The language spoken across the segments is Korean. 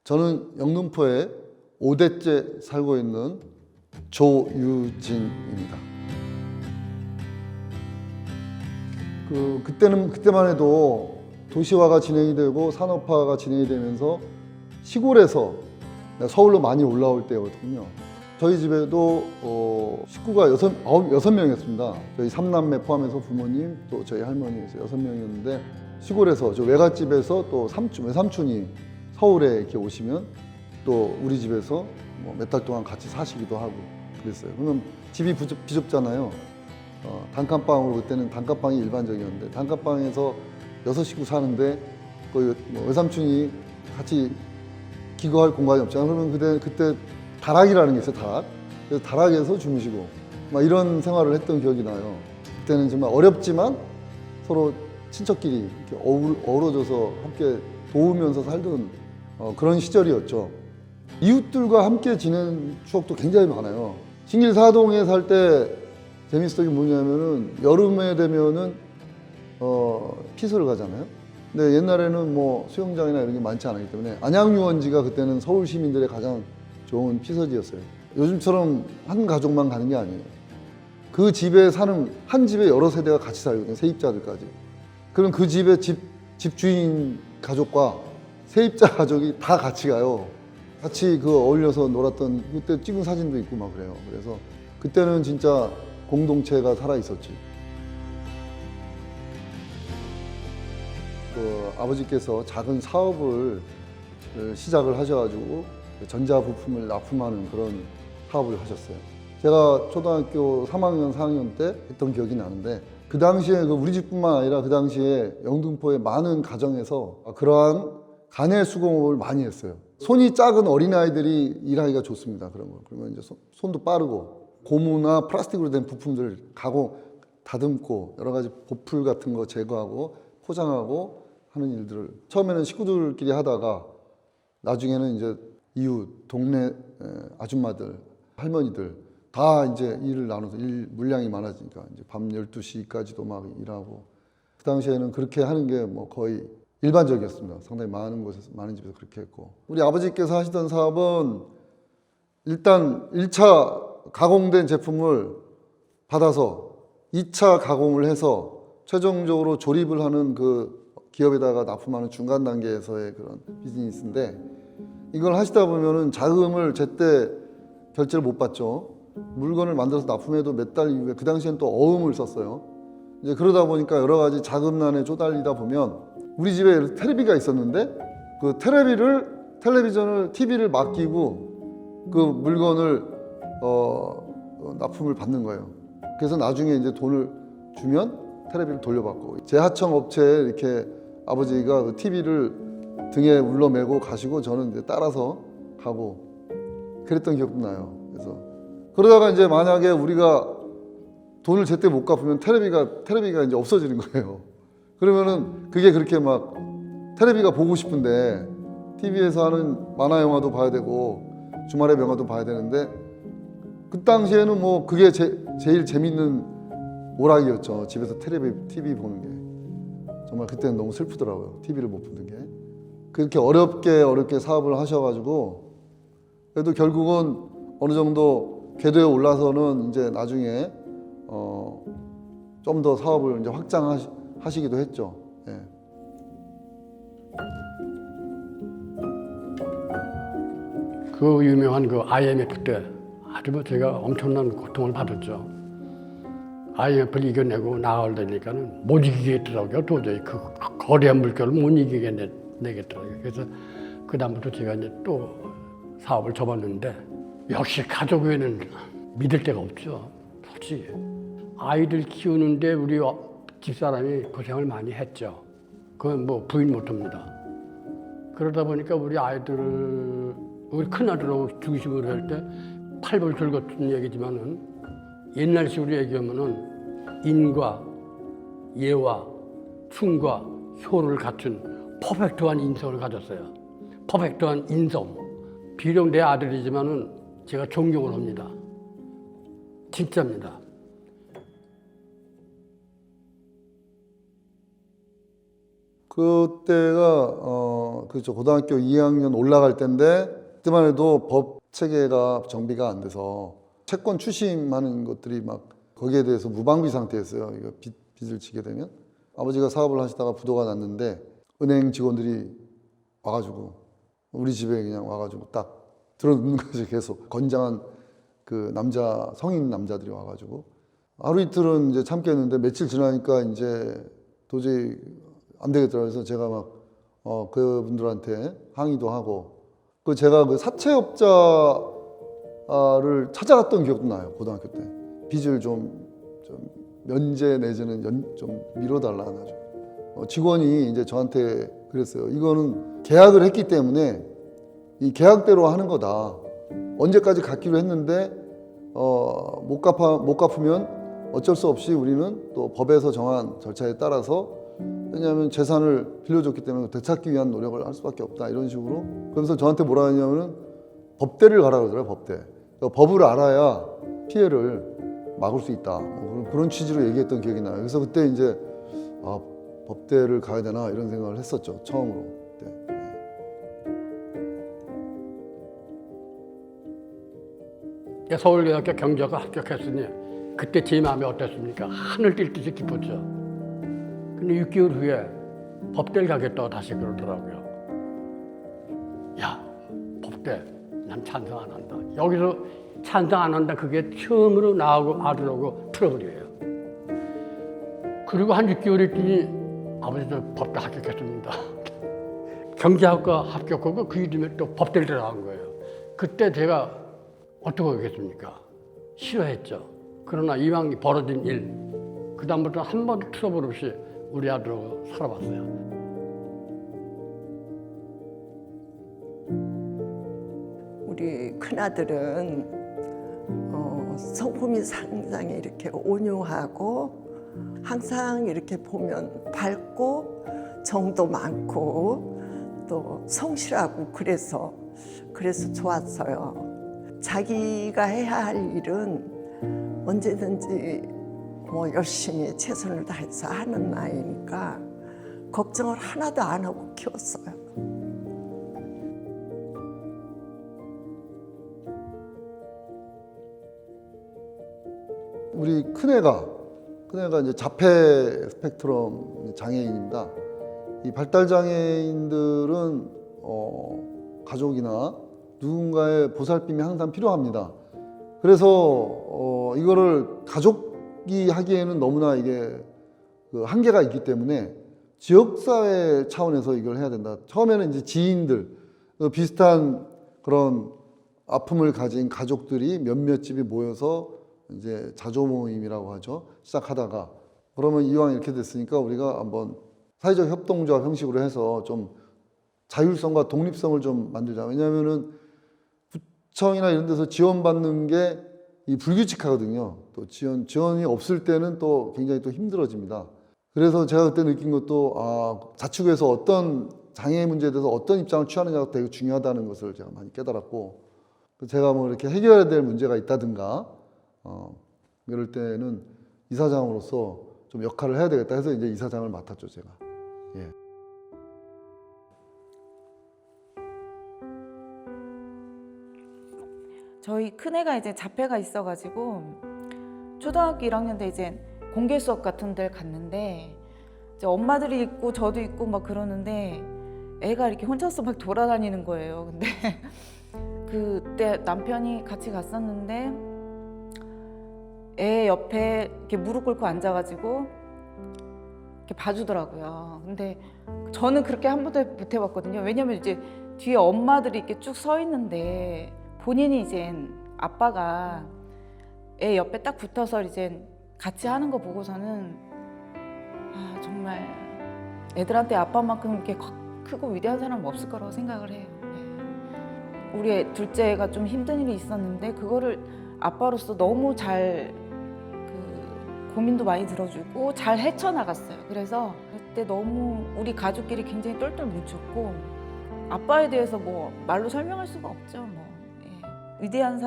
저는 영등포에 5대째 살고 있는 조유진입니다. 그때만 해도 도시화가 진행이 되고 산업화가 진행이 되면서 시골에서 서울로 많이 올라올 때거든요. 저희 집에도 식구가 6명이었습니다. 저희 3남매 포함해서 부모님, 또 저희 할머니에서 6명이었는데 시골에서 저 외갓집에서 또 외삼촌이 서울에 이렇게 오시면 또 우리 집에서 뭐 몇 달 동안 같이 사시기도 하고 그랬어요. 그러면 집이 비좁잖아요. 단칸방으로 그때는 단칸방이 일반적이었는데 단칸방에서 6식구 사는데 그 외삼촌이 같이 기거할 공간이 없잖아요. 그러면 그때 다락이라는 게 있어요. 다락. 그래서 다락에서 주무시고 막 이런 생활을 했던 기억이 나요. 그때는 정말 어렵지만 서로 친척끼리 이렇게 어우러져서 함께 도우면서 살던 그런 시절이었죠. 이웃들과 함께 지낸 추억도 굉장히 많아요. 신길사동에 살 때 재밌었던 게 뭐냐면은 여름에 되면은 피서를 가잖아요. 근데 옛날에는 뭐 수영장이나 이런 게 많지 않았기 때문에 안양유원지가 그때는 서울 시민들의 가장 좋은 피서지였어요. 요즘처럼 한 가족만 가는 게 아니에요. 그 집에 사는 한 집에 여러 세대가 같이 살거든요. 세입자들까지. 그럼 그 집의 집주인 가족과 세입자 가족이 다 같이 가요. 같이 어울려서 놀았던 그때 찍은 사진도 있고 막 그래요. 그래서 그때는 진짜 공동체가 살아 있었지. 아버지께서 작은 사업을 시작을 하셔가지고 전자부품을 납품하는 그런 사업을 하셨어요. 제가 초등학교 3학년, 4학년 때 했던 기억이 나는데 그 당시에 우리 집뿐만 아니라 그 당시에 영등포의 많은 가정에서 그러한 가내 수공업을 많이 했어요. 손이 작은 어린아이들이 일하기가 좋습니다. 그런 거. 그러면 이제 손도 빠르고 고무나 플라스틱으로 된 부품들 가공, 다듬고 여러 가지 보풀 같은 거 제거하고 포장하고 하는 일들을 처음에는 식구들끼리 하다가 나중에는 이제 이웃, 동네 아줌마들, 할머니들 다 이제 일을 나눠서 일 물량이 많아지니까 이제 밤 12시까지도 막 일하고 그 당시에는 그렇게 하는 게 뭐 거의 일반적이었습니다. 상당히 많은 곳에서, 많은 집에서 그렇게 했고. 우리 아버지께서 하시던 사업은 일단 1차 가공된 제품을 받아서 2차 가공을 해서 최종적으로 조립을 하는 그 기업에다가 납품하는 중간 단계에서의 그런 비즈니스인데 이걸 하시다 보면은 자금을 제때 결제를 못 받죠. 물건을 만들어서 납품해도 몇 달 이후에 그 당시엔 또 어음을 썼어요. 이제 그러다 보니까 여러 가지 자금난에 쪼달리다 보면 우리 집에 텔레비가 있었는데 그 텔레비전을 TV를 맡기고 그 물건을 납품을 받는 거예요. 그래서 나중에 이제 돈을 주면 텔레비를 돌려받고 재하청 업체에 이렇게 아버지가 그 TV를 등에 울러매고 가시고 저는 이제 따라서 가고 그랬던 기억도 나요. 그래서 그러다가 이제 만약에 우리가 돈을 제때 못 갚으면 텔레비가 이제 없어지는 거예요. 그러면은 그게 그렇게 막 텔레비가 보고 싶은데 TV에서 하는 만화 영화도 봐야 되고 주말에 영화도 봐야 되는데 그 당시에는 뭐 그게 제일 재밌는 오락이었죠. 집에서 TV 보는 게. 정말 그때는 너무 슬프더라고요. TV를 못 보는 게. 그렇게 어렵게 사업을 하셔가지고 그래도 결국은 어느 정도 궤도에 올라서는 이제 나중에 좀 더 사업을 이제 확장하시기도 했죠. 예. 그 유명한 그 IMF 때 아주 뭐 제가 엄청난 고통을 받았죠. IMF를 이겨내고 나가려니까는 못 이기겠더라고요. 도저히 그 거대한 물결을 못 이기겠더라고요. 그래서 그 다음부터 제가 이제 또 사업을 접었는데 역시 가족 외에는 믿을 데가 없죠. 솔직히 아이들 키우는데 우리 집사람이 고생을 많이 했죠. 그건 뭐 부인 못합니다. 그러다 보니까 우리 큰아들하고 중심으로 할 때 팔벌 같은 얘기지만은 옛날식으로 얘기하면은 인과 예와 충과 효를 갖춘 퍼펙트한 인성을 가졌어요. 퍼펙트한 인성. 비록 내 아들이지만은 제가 존경을 합니다. 진짜입니다. 그때가 그렇죠. 고등학교 2학년 올라갈 때인데 그때만 해도 법 체계가 정비가 안 돼서 채권 추심하는 것들이 막 거기에 대해서 무방비 상태였어요. 이거 빚을 지게 되면 아버지가 사업을 하시다가 부도가 났는데 은행 직원들이 와가지고 우리 집에 그냥 와가지고 딱 들어눕는 거지. 계속 건장한 그 남자 성인 남자들이 와가지고 하루 이틀은 이제 참겠는데 며칠 지나니까 이제 도저히 안 되겠더라고요. 그래서 제가 막 그분들한테 항의도 하고 그 제가 그 사채업자를 찾아갔던 기억도 나요. 고등학교 때 빚을 좀 면제 내지는 좀 미뤄달라 하죠. 직원이 이제 저한테 그랬어요. 이거는 계약을 했기 때문에 이 계약대로 하는 거다. 언제까지 갚기로 했는데 못 갚으면 어쩔 수 없이 우리는 또 법에서 정한 절차에 따라서 왜냐하면 재산을 빌려줬기 때문에 되찾기 위한 노력을 할 수밖에 없다 이런 식으로 그러면서 저한테 뭐라 하냐면은 법대를 가라 그러더라고요. 법대. 그러니까 법을 알아야 피해를 막을 수 있다. 그런 취지로 얘기했던 기억이 나요. 그래서 그때 이제 법대를 가야 되나 이런 생각을 했었죠. 처음으로. 그때. 서울대학교 경제학과 합격했으니 그때 제 마음이 어땠습니까? 하늘 뛸 듯이 기뻤죠. 근데 6개월 후에 법대를 가겠다고 다시 그러더라고요. 야, 법대 난 찬성 안 한다. 여기서 찬성 안 한다. 그게 처음으로 나하고 아들하고 트러블이에요. 그리고 한 6개월 있더니 아버지 저 법대 합격했습니다. 경제학과 합격하고 그 이듬해 또 법대를 들어간 거예요. 그때 제가 어떻게 하겠습니까? 싫어했죠. 그러나 이왕 벌어진 일, 그 다음부터 한 번도 트러블 없이 우리 아들하고 살아봤어요. 우리 큰아들은 성품이 상당히 이렇게 온유하고 항상 이렇게 보면 밝고 정도 많고 또 성실하고 그래서 좋았어요. 자기가 해야 할 일은 언제든지 뭐 열심히 최선을 다해서 하는 아이니까 걱정을 하나도 안 하고 키웠어요. 우리 큰애가 이제 자폐 스펙트럼 장애인입니다. 이 발달 장애인들은 가족이나 누군가의 보살핌이 항상 필요합니다. 그래서 이거를 가족이 하기에는 너무나 이게 그 한계가 있기 때문에 지역사회 차원에서 이걸 해야 된다. 처음에는 이제 지인들 비슷한 그런 아픔을 가진 가족들이 몇몇 집이 모여서 이제 자조 모임이라고 하죠. 시작하다가 그러면 이왕 이렇게 됐으니까 우리가 한번 사회적 협동조합 형식으로 해서 좀 자율성과 독립성을 좀 만들자. 왜냐하면은 구청이나 이런 데서 지원받는 게 이 불규칙하거든요. 또 지원이 없을 때는 또 굉장히 또 힘들어집니다. 그래서 제가 그때 느낀 것도 자치구에서 어떤 장애 문제에 대해서 어떤 입장을 취하느냐가 되게 중요하다는 것을 제가 많이 깨달았고 제가 뭐 이렇게 해결해야 될 문제가 있다든가 이럴 때는 이사장으로서 좀 역할을 해야 되겠다 해서 이제 이사장을 맡았죠, 제가. 예. 저희 큰애가 이제 자폐가 있어가지고 초등학교 1학년 때 이제 공개 수업 같은 데를 갔는데 이제 엄마들이 있고 저도 있고 막 그러는데 애가 이렇게 혼자서 막 돌아다니는 거예요. 근데 그때 남편이 같이 갔었는데 애 옆에 이렇게 무릎 꿇고 앉아가지고 이렇게 봐주더라고요. 근데 저는 그렇게 한 번도 못 해봤거든요. 왜냐면 이제 뒤에 엄마들이 이렇게 쭉 서 있는데 본인이 이젠 아빠가 애 옆에 딱 붙어서 이제 같이 하는 거 보고서는 정말 애들한테 아빠만큼 이렇게 크고 위대한 사람은 없을 거라고 생각을 해요. 네. 우리 둘째가 좀 힘든 일이 있었는데 그거를 아빠로서 너무 잘 고민도 많이 들어주고 잘 헤쳐나갔어요. 그래서 그때 너무 우리 가족끼리 굉장히 똘똘 뭉쳤고 아빠에 대해서 뭐 말로 설명할 수가 없죠. 뭐. 위대한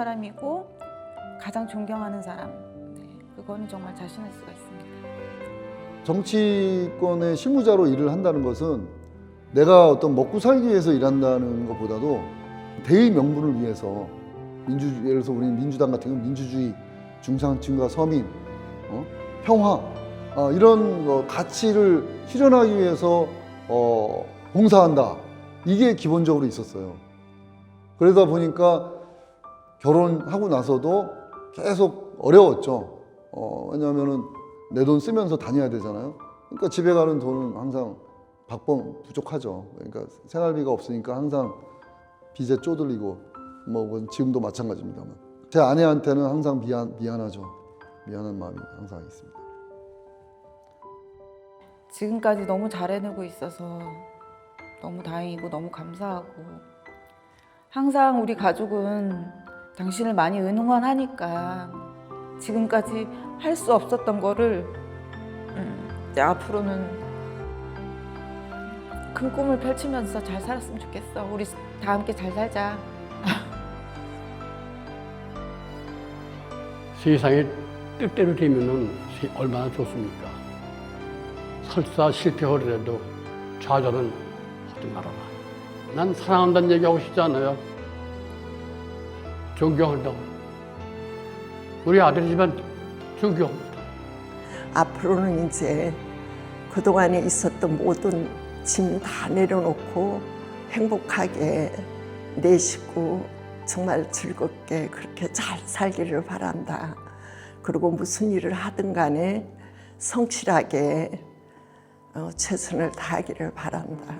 정치권의 실무자로 일을 한다는 것은 내가 어떤 먹고 살기 위해서 일한다는 것보다도 대의 명분을 위해서 예를 들어서 우리 민주당 같은 경우는 민주주의, 중산층과 서민, 평화 이런 가치를 실현하기 위해서 봉사한다. 이게 기본적으로 있었어요. 그러다 보니까 결혼하고 나서도 계속 어려웠죠. 왜냐하면은 내 돈 쓰면서 다녀야 되잖아요. 그러니까 집에 가는 돈은 항상 부족하죠. 그러니까 생활비가 없으니까 항상 빚에 쪼들리고 뭐 지금도 마찬가지입니다만 제 아내한테는 항상 미안하죠. 미안한 마음이 항상 있습니다. 지금까지 너무 잘해내고 있어서 너무 다행이고 너무 감사하고 항상 우리 가족은 당신을 많이 응원하니까 지금까지 할 수 없었던 거를 이제 앞으로는 큰 꿈을 펼치면서 잘 살았으면 좋겠어. 우리 다 함께 잘 살자. 세상에 뜻대로 되면은 얼마나 좋습니까? 설사 실패하더라도 좌절은 하지 말아라. 난 사랑한다는 얘기하고 싶지 않아요. 존경한다고. 우리 아들이지만 존경합니다. 앞으로는 이제 그동안에 있었던 모든 짐 다 내려놓고 행복하게 내 식구 정말 즐겁게 그렇게 잘 살기를 바란다. 그리고 무슨 일을 하든 간에 성실하게 최선을 다하기를 바란다.